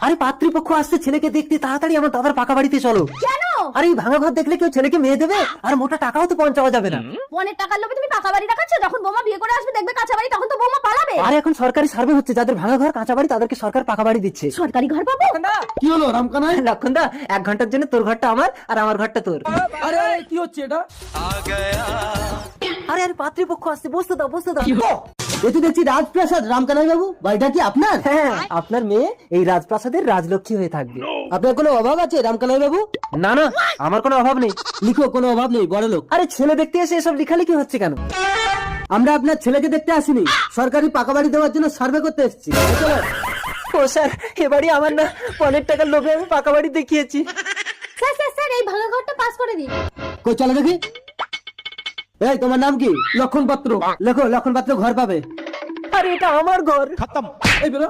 আরে পাত্রীপক্ষ আসছে ছেলেকে দেখতে, তাড়াতাড়ি আমার দাদার পাকা বাড়িতে চলো। কেন? আরে এই ভাঙা ঘর দেখলে কেউ ছেলেকে মেয়ে দেবে? আর মোটা টাকাও তো পৌঁছাওয়া যাবে না। অনেক টাকার লোভে তুমি পাকা বাড়ি দেখাচ্ছ, যখন বৌমা বিয়ে করে আসবে দেখবে কাঁচা বাড়ি, তখন তো বৌমা পালাবে। আরে এখন সরকারি সার্ভে হচ্ছে, যাদের ভাঙা ঘর কাঁচা বাড়ি তাদেরকে সরকার পাকা বাড়ি দিচ্ছে। সরকারি ঘর পাবো? কি হলো রামকানাই? লক্ষণ দা, 1 ঘন্টার জন্য তোর ঘরটা আমার আর আমার ঘরটা তোর। আরে আরে কি হচ্ছে এটা? আরে আরে পাত্রীপক্ষ আসছে, বসতে দাও বসতে দাও। এ তো দেখছি রাজপ্রাসাদ। রামকানাই বাবু, বাড়িটা কি আপনার? হ্যাঁ, আপনার মেয়ে এই রাজপ্রাসাদের রাজলক্ষ্মী হয়ে থাকবে। আপনার কোনো অভাব আছে রামকানাই বাবু? না না, আমার কোনো অভাব নেই। লিখো, কোনো অভাব নেই, বড় লোক। আরে ছেলে দেখতে এসে এসব লেখালেখি হচ্ছে কেন? আমরা আপনার ছেলেকে দেখতে আসিনি, সরকারি পাকা বাড়ি দেওয়ার জন্য সার্ভে করতে এসেছি। ও স্যার, এ বাড়ি আমার না, অনেক টাকার লোভে আমি পাকা বাড়ি দেখিয়েছি। স্যার স্যার স্যার, এই ভাঙা ঘরটা পাস করে দিন। কই চলো দেখি। এই তোমার নাম কি? লক্ষণ পাত্র। লেখো, লক্ষণ পাত্র ঘর পাবে। আরে এটা আমার ঘর। এই বেরো।